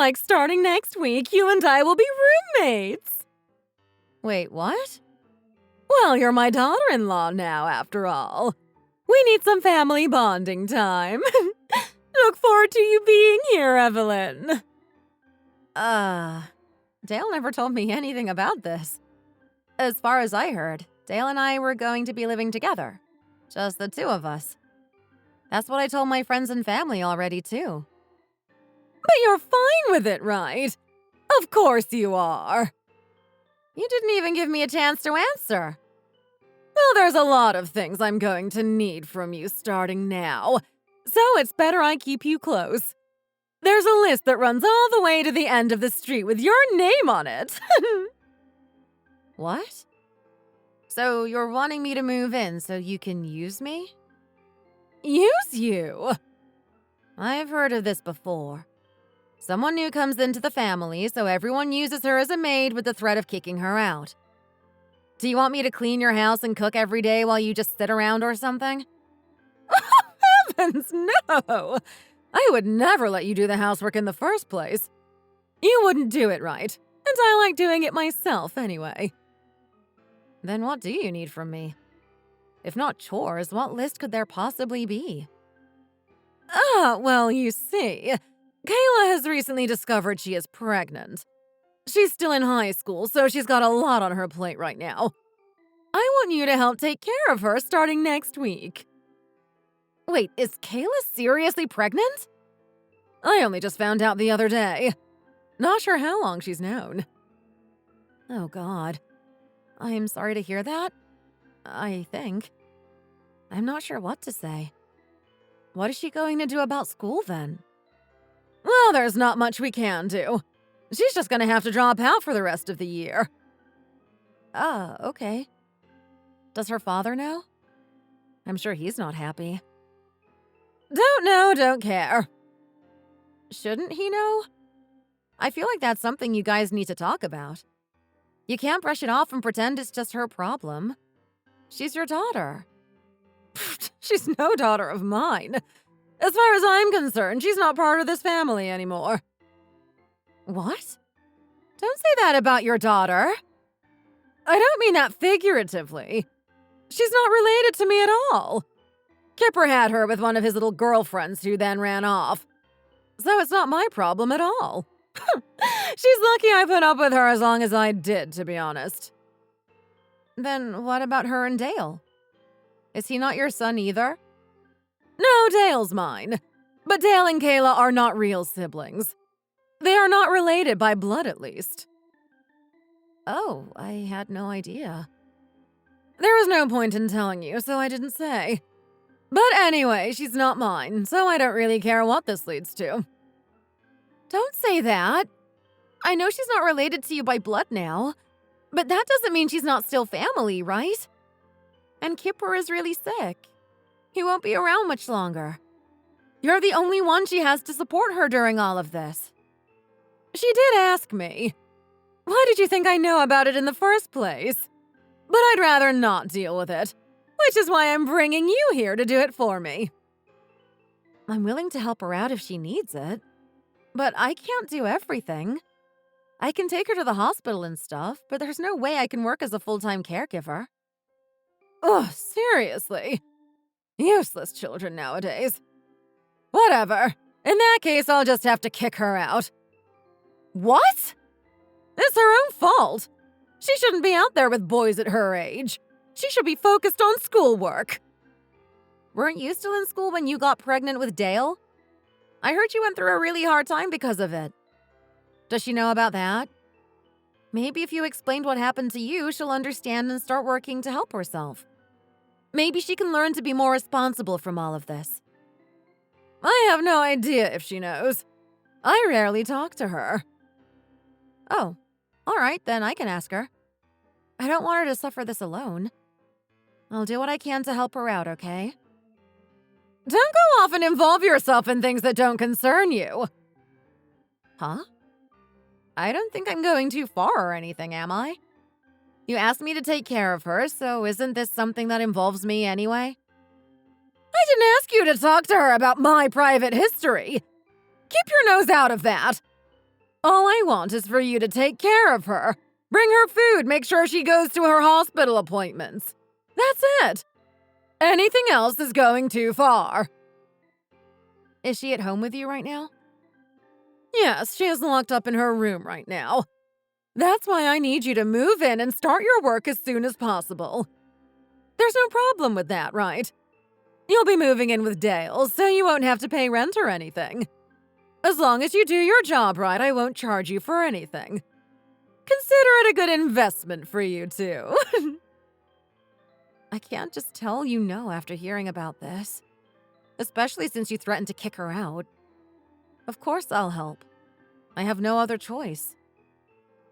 like starting next week, you and I will be roommates. Wait, what? Well, you're my daughter-in-law now, after all. We need some family bonding time. Look forward to you being here, Evelyn. Dale never told me anything about this. As far as I heard, Dale and I were going to be living together. Just the two of us. That's what I told my friends and family already, too. But you're fine with it, right? Of course you are. You didn't even give me a chance to answer. Well, there's a lot of things I'm going to need from you starting now, so it's better I keep you close. There's a list that runs all the way to the end of the street with your name on it. What? So you're wanting me to move in so you can use me? Use you? I've heard of this before. Someone new comes into the family, so everyone uses her as a maid with the threat of kicking her out. Do you want me to clean your house and cook every day while you just sit around or something? Heavens, no! I would never let you do the housework in the first place. You wouldn't do it right, and I like doing it myself anyway. Then what do you need from me? If not chores, what list could there possibly be? Well, you see, Kayla has recently discovered she is pregnant. She's still in high school, so she's got a lot on her plate right now. I want you to help take care of her starting next week. Wait, is Kayla seriously pregnant? I only just found out the other day. Not sure how long she's known. Oh, God. I'm sorry to hear that. I think. I'm not sure what to say. What is she going to do about school, then? Well, there's not much we can do. She's just gonna have to drop out for the rest of the year. Okay. Does her father know? I'm sure he's not happy. Don't know, don't care. Shouldn't he know? I feel like that's something you guys need to talk about. You can't brush it off and pretend it's just her problem. She's your daughter. She's no daughter of mine. As far as I'm concerned, she's not part of this family anymore. What? Don't say that about your daughter. I don't mean that figuratively. She's not related to me at all. Kipper had her with one of his little girlfriends who then ran off. So it's not my problem at all. She's lucky I put up with her as long as I did, to be honest. Then what about her and Dale? Is he not your son either? No, Dale's mine. But Dale and Kayla are not real siblings. They are not related by blood, at least. Oh, I had no idea. There was no point in telling you, so I didn't say. But anyway, she's not mine, so I don't really care what this leads to. Don't say that. I know she's not related to you by blood now, but that doesn't mean she's not still family, right? And Kipper is really sick. He won't be around much longer. You're the only one she has to support her during all of this. She did ask me. Why did you think I know about it in the first place? But I'd rather not deal with it, which is why I'm bringing you here to do it for me. I'm willing to help her out if she needs it, but I can't do everything. I can take her to the hospital and stuff, but there's no way I can work as a full-time caregiver. Ugh, seriously. Useless children nowadays. Whatever. In that case, I'll just have to kick her out. What? It's her own fault. She shouldn't be out there with boys at her age. She should be focused on schoolwork. Weren't you still in school when you got pregnant with Dale? I heard you went through a really hard time because of it. Does she know about that? Maybe if you explained what happened to you, she'll understand and start working to help herself. Maybe she can learn to be more responsible from all of this. I have no idea if she knows. I rarely talk to her. Oh, all right, then I can ask her. I don't want her to suffer this alone. I'll do what I can to help her out, okay? Don't go off and involve yourself in things that don't concern you. Huh? I don't think I'm going too far or anything, am I? You asked me to take care of her, so isn't this something that involves me anyway? I didn't ask you to talk to her about my private history. Keep your nose out of that. All I want is for you to take care of her. Bring her food, make sure she goes to her hospital appointments. That's it. Anything else is going too far. Is she at home with you right now? Yes, she is locked up in her room right now. That's why I need you to move in and start your work as soon as possible. There's no problem with that, right? You'll be moving in with Dale, so you won't have to pay rent or anything. As long as you do your job right, I won't charge you for anything. Consider it a good investment for you, too. I can't just tell you no after hearing about this. Especially since you threatened to kick her out. Of course I'll help. I have no other choice.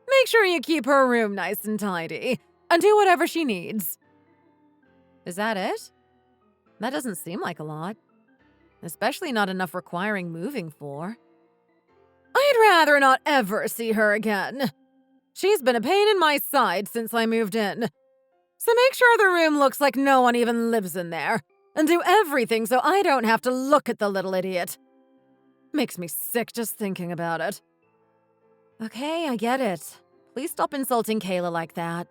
Make sure you keep her room nice and tidy, and do whatever she needs. Is that it? That doesn't seem like a lot. Especially not enough requiring moving for. I'd rather not ever see her again. She's been a pain in my side since I moved in. So make sure the room looks like no one even lives in there, and do everything so I don't have to look at the little idiot. Makes me sick just thinking about it. Okay, I get it. Please stop insulting Kayla like that.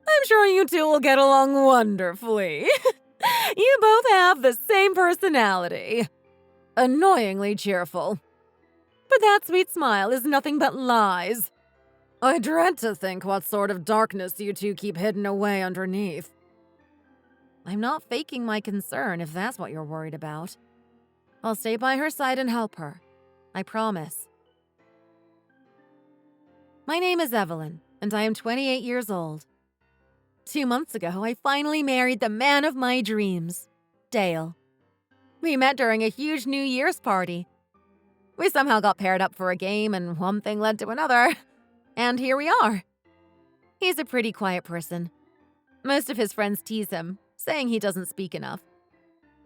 I'm sure you two will get along wonderfully. You both have the same personality. Annoyingly cheerful. But that sweet smile is nothing but lies. I dread to think what sort of darkness you two keep hidden away underneath. I'm not faking my concern if that's what you're worried about. I'll stay by her side and help her. I promise. My name is Evelyn, and I am 28 years old. 2 months ago, I finally married the man of my dreams, Dale. We met during a huge New Year's party. We somehow got paired up for a game, and one thing led to another. And here we are. He's a pretty quiet person. Most of his friends tease him, saying he doesn't speak enough.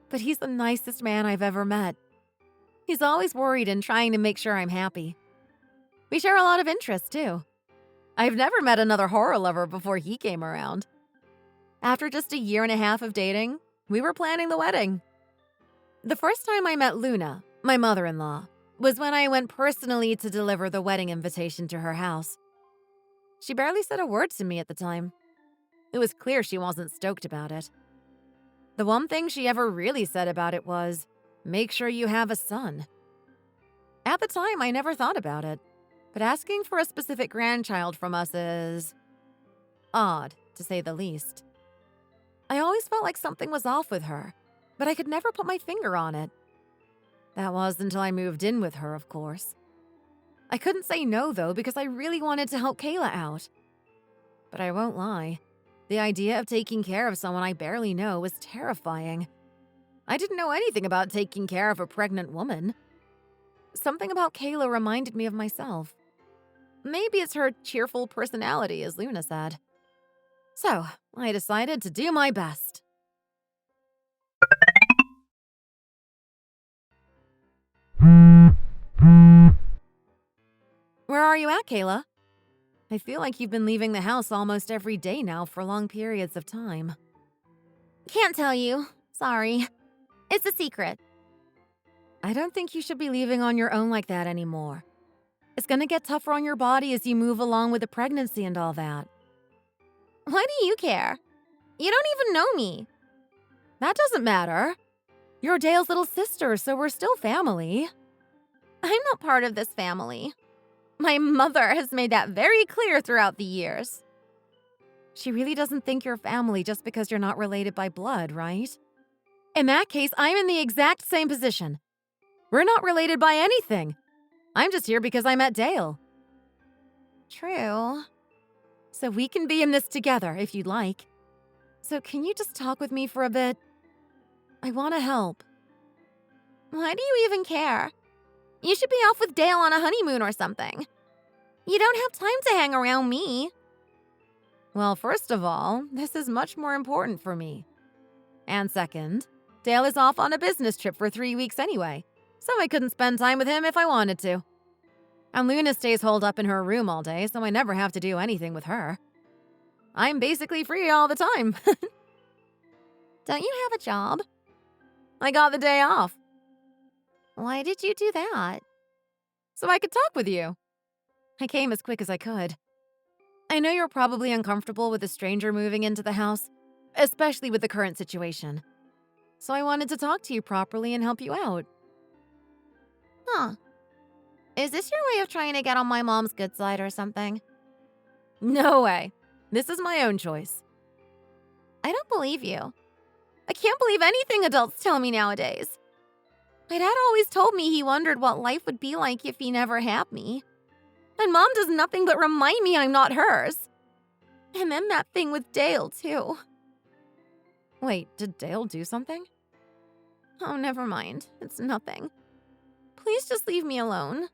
But he's the nicest man I've ever met. He's always worried and trying to make sure I'm happy. We share a lot of interests, too. I've never met another horror lover before he came around. After just 1.5 years of dating, we were planning the wedding. The first time I met Luna, my mother-in-law, was when I went personally to deliver the wedding invitation to her house. She barely said a word to me at the time. It was clear she wasn't stoked about it. The one thing she ever really said about it was, "Make sure you have a son." At the time, I never thought about it, but asking for a specific grandchild from us is odd, to say the least. I always felt like something was off with her, but I could never put my finger on it. That was until I moved in with her, of course. I couldn't say no, though, because I really wanted to help Kayla out. But I won't lie, the idea of taking care of someone I barely know was terrifying. I didn't know anything about taking care of a pregnant woman. Something about Kayla reminded me of myself. Maybe it's her cheerful personality, as Luna said. So, I decided to do my best. Where are you at, Kayla? I feel like you've been leaving the house almost every day now for long periods of time. Can't tell you. Sorry. It's a secret. I don't think you should be leaving on your own like that anymore. It's gonna get tougher on your body as you move along with the pregnancy and all that. Why do you care? You don't even know me. That doesn't matter. You're Dale's little sister, so we're still family. I'm not part of this family. My mother has made that very clear throughout the years. She really doesn't think you're family just because you're not related by blood, right? In that case, I'm in the exact same position. We're not related by anything. I'm just here because I met Dale. True. So we can be in this together if you'd like. So can you just talk with me for a bit? I want to help. Why do you even care? You should be off with Dale on a honeymoon or something. You don't have time to hang around me. Well, first of all, this is much more important for me. And second, Dale is off on a business trip for 3 weeks anyway, so I couldn't spend time with him if I wanted to. And Luna stays holed up in her room all day, so I never have to do anything with her. I'm basically free all the time. Don't you have a job? I got the day off. Why did you do that? So I could talk with you. I came as quick as I could. I know you're probably uncomfortable with a stranger moving into the house, especially with the current situation. So I wanted to talk to you properly and help you out. Huh. Is this your way of trying to get on my mom's good side or something? No way. This is my own choice. I don't believe you. I can't believe anything adults tell me nowadays. My dad always told me he wondered what life would be like if he never had me. And Mom does nothing but remind me I'm not hers. And then that thing with Dale, too. Wait, did Dale do something? Oh, never mind. It's nothing. Please just leave me alone.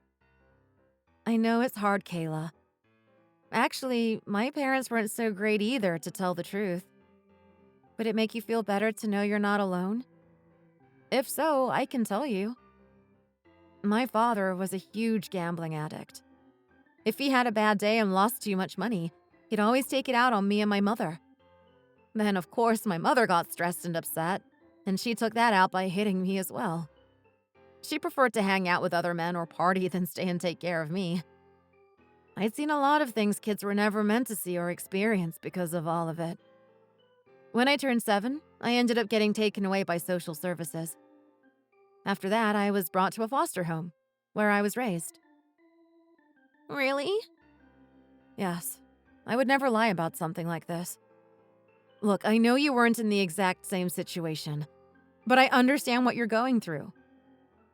I know it's hard, Kayla. Actually, my parents weren't so great either, to tell the truth. Would it make you feel better to know you're not alone? If so, I can tell you. My father was a huge gambling addict. If he had a bad day and lost too much money, he'd always take it out on me and my mother. Then, of course, my mother got stressed and upset, and she took that out by hitting me as well. She preferred to hang out with other men or party than stay and take care of me. I'd seen a lot of things kids were never meant to see or experience because of all of it. When I turned 7, I ended up getting taken away by social services. After that, I was brought to a foster home, where I was raised. Really? Yes, I would never lie about something like this. Look, I know you weren't in the exact same situation, but I understand what you're going through.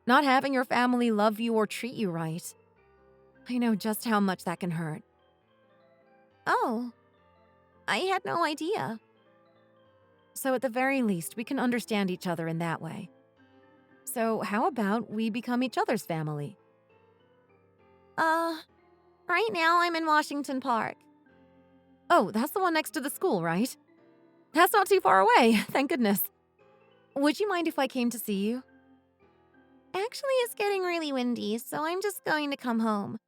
Not having your family love you or treat you right. I know just how much that can hurt. Oh, I had no idea. So at the very least, we can understand each other in that way. So how about we become each other's family? Right now I'm in Washington Park. Oh, that's the one next to the school, right? That's not too far away, thank goodness. Would you mind if I came to see you? Actually, it's getting really windy, so I'm just going to come home.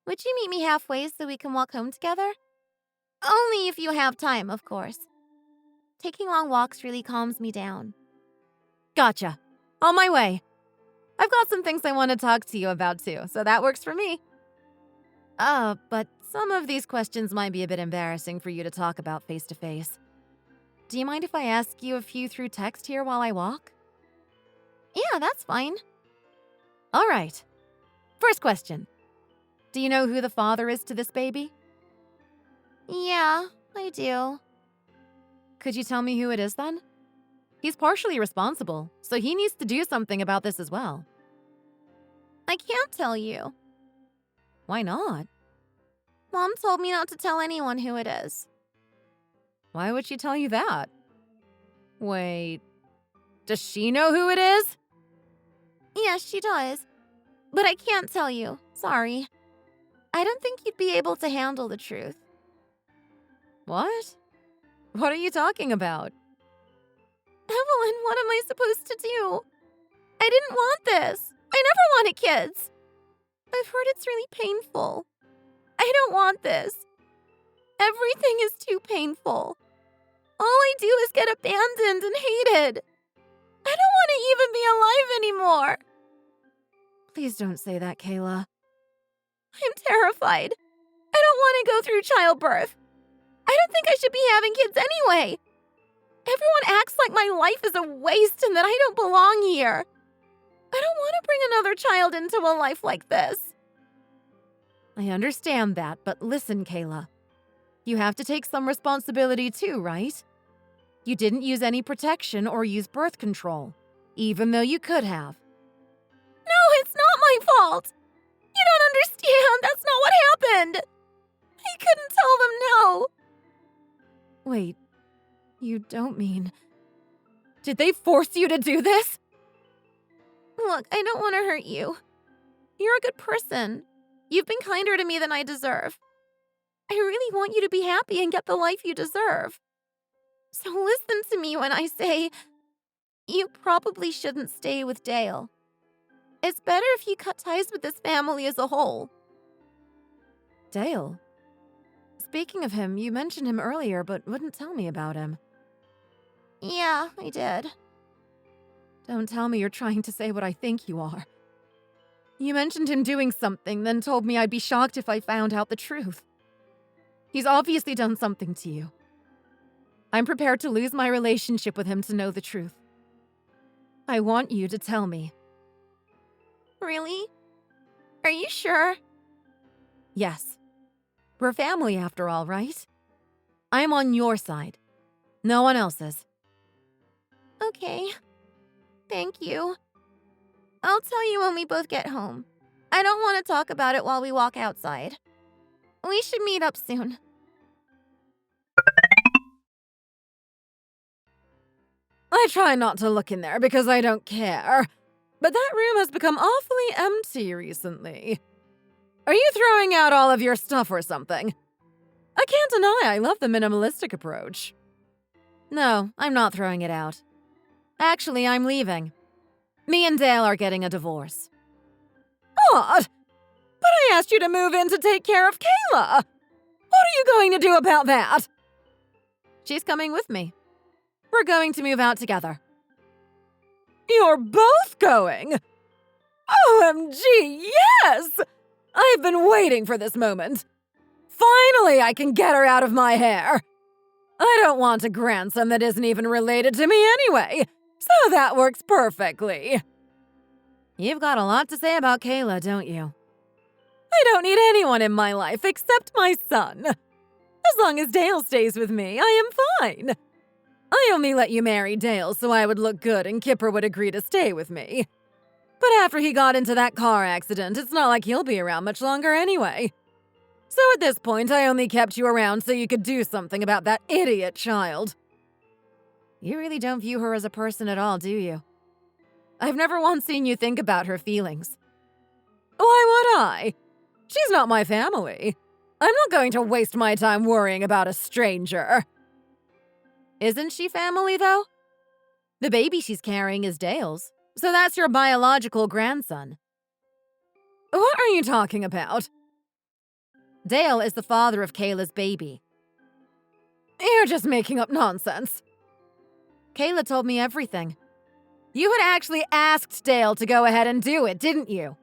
Would you meet me halfway so we can walk home together? Only if you have time, of course. Taking long walks really calms me down. Gotcha. On my way. I've got some things I want to talk to you about too, so that works for me. But some of these questions might be a bit embarrassing for you to talk about face to face. Do you mind if I ask you a few through text here while I walk? Yeah, that's fine. All right. First question. Do you know who the father is to this baby? Yeah, I do. Could you tell me who it is then? He's partially responsible, so he needs to do something about this as well. I can't tell you. Why not? Mom told me not to tell anyone who it is. Why would she tell you that? Wait, does she know who it is? Yes, she does. But I can't tell you. Sorry. I don't think you'd be able to handle the truth. What? What are you talking about? Evelyn, what am I supposed to do? I didn't want this. I never wanted kids. I've heard it's really painful. I don't want this. Everything is too painful. All I do is get abandoned and hated. I don't want to even be alive anymore. Please don't say that, Kayla. I'm terrified. I don't want to go through childbirth. I don't think I should be having kids anyway. Everyone acts like my life is a waste and that I don't belong here. I don't want to bring another child into a life like this. I understand that, but listen, Kayla. You have to take some responsibility too, right? You didn't use any protection or use birth control, even though you could have. No, it's not my fault. You don't understand. That's not what happened. I couldn't tell them no. Wait, you don't mean... Did they force you to do this? Look, I don't want to hurt you. You're a good person. You've been kinder to me than I deserve. I really want you to be happy and get the life you deserve. So listen to me when I say, you probably shouldn't stay with Dale. It's better if you cut ties with this family as a whole. Dale? Speaking of him, you mentioned him earlier, but wouldn't tell me about him. Yeah, I did. Don't tell me you're trying to say what I think you are. You mentioned him doing something, then told me I'd be shocked if I found out the truth. He's obviously done something to you. I'm prepared to lose my relationship with him to know the truth. I want you to tell me. Really? Are you sure? Yes. We're family after all, right? I'm on your side. No one else's. Okay. Thank you. I'll tell you when we both get home. I don't want to talk about it while we walk outside. We should meet up soon. I try not to look in there because I don't care, but that room has become awfully empty recently. Are you throwing out all of your stuff or something? I can't deny I love the minimalistic approach. No, I'm not throwing it out. Actually, I'm leaving. Me and Dale are getting a divorce. What? But I asked you to move in to take care of Kayla! What are you going to do about that? She's coming with me. We're going to move out together. You're both going? OMG, yes! I've been waiting for this moment. Finally, I can get her out of my hair. I don't want a grandson that isn't even related to me anyway, so that works perfectly. You've got a lot to say about Kayla, don't you? I don't need anyone in my life except my son. As long as Dale stays with me, I am fine. I only let you marry Dale so I would look good and Kipper would agree to stay with me. But after he got into that car accident, it's not like he'll be around much longer anyway. So at this point, I only kept you around so you could do something about that idiot child. You really don't view her as a person at all, do you? I've never once seen you think about her feelings. Why would I? She's not my family. I'm not going to waste my time worrying about a stranger. Isn't she family, though? The baby she's carrying is Dale's, so that's your biological grandson. What are you talking about? Dale is the father of Kayla's baby. You're just making up nonsense. Kayla told me everything. You had actually asked Dale to go ahead and do it, didn't you?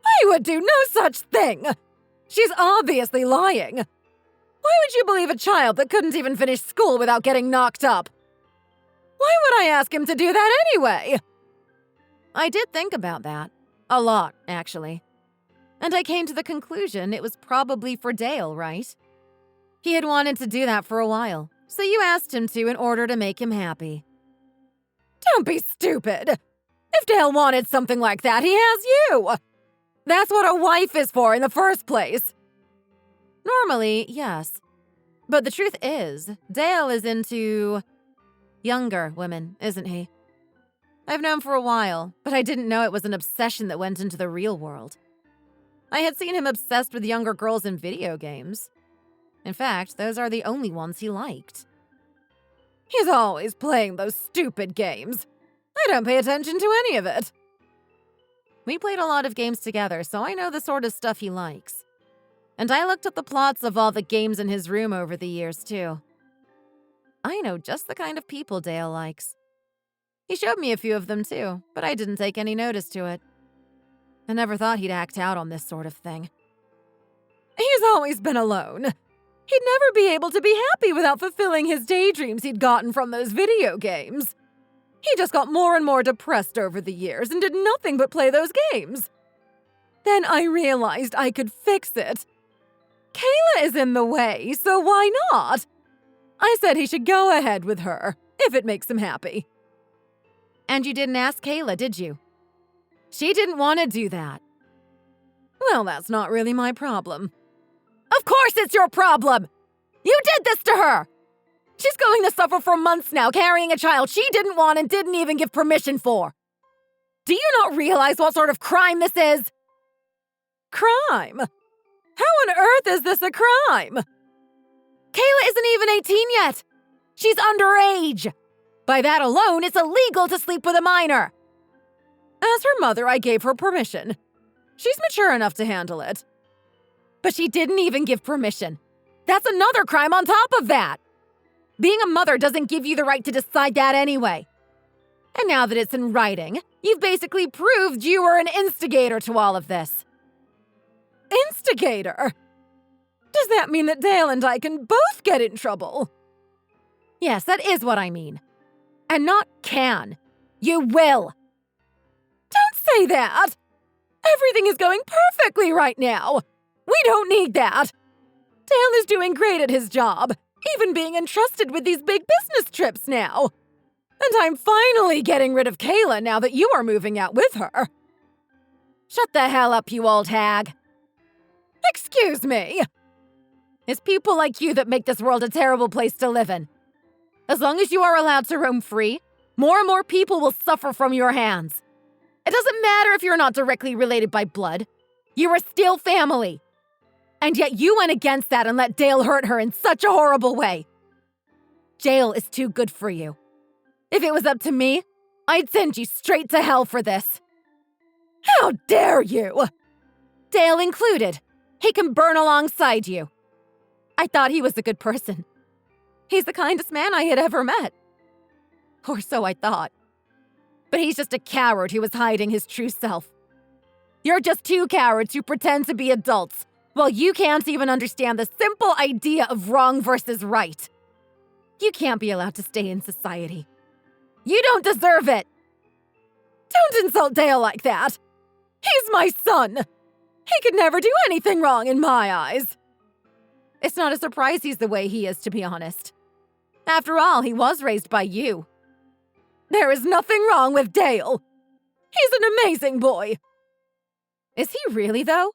I would do no such thing! She's obviously lying. Why would you believe a child that couldn't even finish school without getting knocked up? Why would I ask him to do that anyway? I did think about that. A lot, actually. And I came to the conclusion it was probably for Dale, right? He had wanted to do that for a while, so you asked him to in order to make him happy. Don't be stupid! If Dale wanted something like that, he has you! That's what a wife is for in the first place. Normally, yes. But the truth is, Dale is into younger women, isn't he? I've known for a while, but I didn't know it was an obsession that went into the real world. I had seen him obsessed with younger girls in video games. In fact, those are the only ones he liked. He's always playing those stupid games. I don't pay attention to any of it. We played a lot of games together, so I know the sort of stuff he likes. And I looked up the plots of all the games in his room over the years, too. I know just the kind of people Dale likes. He showed me a few of them, too, but I didn't take any notice to it. I never thought he'd act out on this sort of thing. He's always been alone. He'd never be able to be happy without fulfilling his daydreams he'd gotten from those video games. He just got more and more depressed over the years and did nothing but play those games. Then I realized I could fix it. Kayla is in the way, so why not? I said he should go ahead with her, if it makes him happy. And you didn't ask Kayla, did you? She didn't want to do that. Well, that's not really my problem. Of course it's your problem! You did this to her! She's going to suffer for months now carrying a child she didn't want and didn't even give permission for. Do you not realize what sort of crime this is? Crime? How on earth is this a crime? Kayla isn't even 18 yet. She's underage. By that alone, it's illegal to sleep with a minor. As her mother, I gave her permission. She's mature enough to handle it. But she didn't even give permission. That's another crime on top of that. Being a mother doesn't give you the right to decide that anyway. And now that it's in writing, you've basically proved you were an instigator to all of this. Instigator? Does that mean that Dale and I can both get in trouble? Yes, that is what I mean. And not can. You will. Don't say that. Everything is going perfectly right now. We don't need that. Dale is doing great at his job, even being entrusted with these big business trips now. And I'm finally getting rid of Kayla now that you are moving out with her. Shut the hell up, you old hag. Excuse me. It's people like you that make this world a terrible place to live in. As long as you are allowed to roam free, more and more people will suffer from your hands. It doesn't matter if you're not directly related by blood. You are still family. And yet you went against that and let Dale hurt her in such a horrible way. Jail is too good for you. If it was up to me, I'd send you straight to hell for this. How dare you? Dale included. He can burn alongside you. I thought he was a good person. He's the kindest man I had ever met. Or so I thought. But he's just a coward who was hiding his true self. You're just two cowards who pretend to be adults, while you can't even understand the simple idea of wrong versus right. You can't be allowed to stay in society. You don't deserve it. Don't insult Dale like that. He's my son. He could never do anything wrong in my eyes. It's not a surprise he's the way he is, to be honest. After all, he was raised by you. There is nothing wrong with Dale. He's an amazing boy. Is he really, though?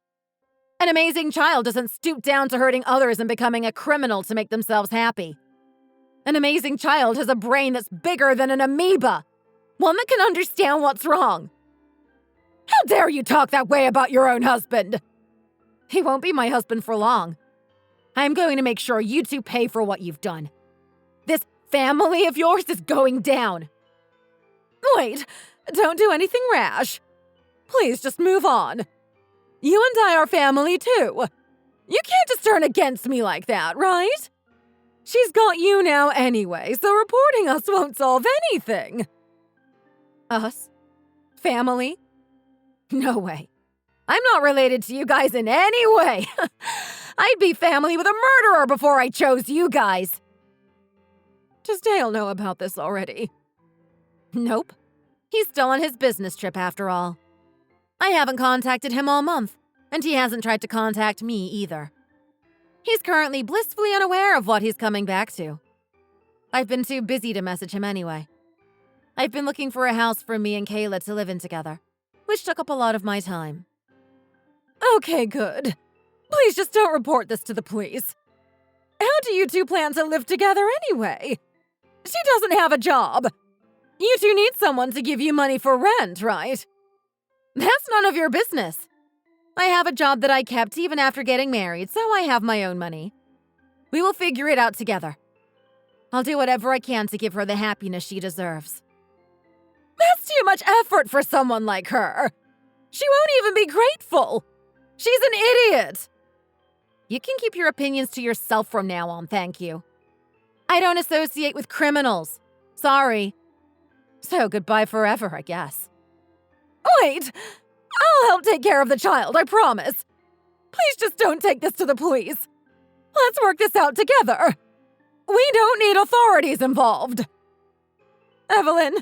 An amazing child doesn't stoop down to hurting others and becoming a criminal to make themselves happy. An amazing child has a brain that's bigger than an amoeba, one that can understand what's wrong. How dare you talk that way about your own husband? He won't be my husband for long. I'm going to make sure you two pay for what you've done. This family of yours is going down. Wait, don't do anything rash. Please just move on. You and I are family too. You can't just turn against me like that, right? She's got you now anyway, so reporting us won't solve anything. Us? Family? No way. I'm not related to you guys in any way. I'd be family with a murderer before I chose you guys. Does Dale know about this already? Nope. He's still on his business trip after all. I haven't contacted him all month, and he hasn't tried to contact me either. He's currently blissfully unaware of what he's coming back to. I've been too busy to message him anyway. I've been looking for a house for me and Kayla to live in together, which took up a lot of my time. Okay, good. Please just don't report this to the police. How do you two plan to live together anyway? She doesn't have a job. You two need someone to give you money for rent, right? That's none of your business. I have a job that I kept even after getting married, so I have my own money. We will figure it out together. I'll do whatever I can to give her the happiness she deserves. That's too much effort for someone like her. She won't even be grateful. She's an idiot. You can keep your opinions to yourself from now on, thank you. I don't associate with criminals. Sorry. So goodbye forever, I guess. Wait! I'll help take care of the child, I promise. Please just don't take this to the police. Let's work this out together. We don't need authorities involved. Evelyn,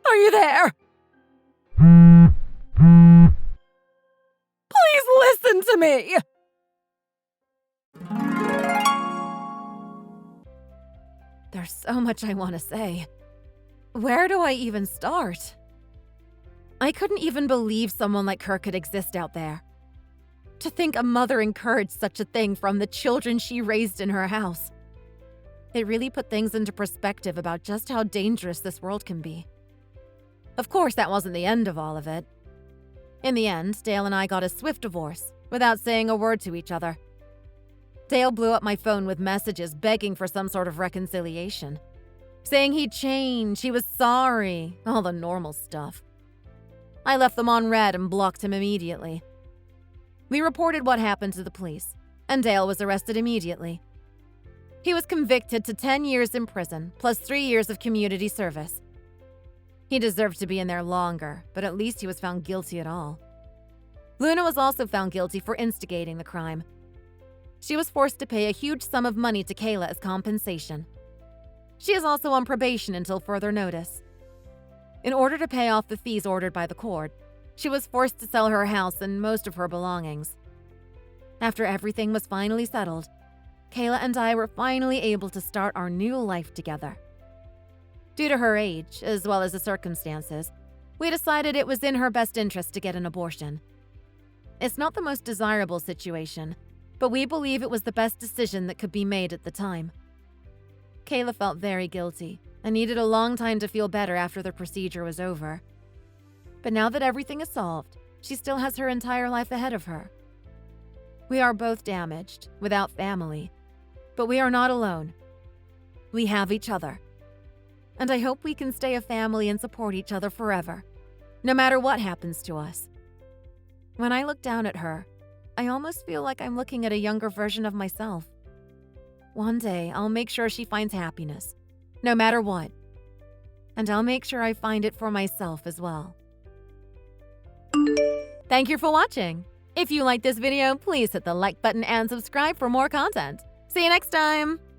are you there? Please listen to me. There's so much I want to say. Where do I even start? I couldn't even believe someone like her could exist out there. To think a mother encouraged such a thing from the children she raised in her house. It really put things into perspective about just how dangerous this world can be. Of course, that wasn't the end of all of it. In the end, Dale and I got a swift divorce, without saying a word to each other. Dale blew up my phone with messages begging for some sort of reconciliation. Saying he'd change, he was sorry, all the normal stuff. I left them on red and blocked him immediately. We reported what happened to the police, and Dale was arrested immediately. He was convicted to 10 years in prison, plus 3 years of community service. He deserved to be in there longer, but at least he was found guilty at all. Luna was also found guilty for instigating the crime. She was forced to pay a huge sum of money to Kayla as compensation. She is also on probation until further notice. In order to pay off the fees ordered by the court, she was forced to sell her house and most of her belongings. After everything was finally settled, Kayla and I were finally able to start our new life together. Due to her age, as well as the circumstances, we decided it was in her best interest to get an abortion. It's not the most desirable situation, but we believe it was the best decision that could be made at the time. Kayla felt very guilty and needed a long time to feel better after the procedure was over. But now that everything is solved, she still has her entire life ahead of her. We are both damaged, without family, but we are not alone. We have each other. And I hope we can stay a family and support each other forever, no matter what happens to us. When I look down at her, I almost feel like I'm looking at a younger version of myself. One day, I'll make sure she finds happiness, no matter what. And I'll make sure I find it for myself as well. Thank you for watching. If you liked this video, please hit the like button and subscribe for more content. See you next time!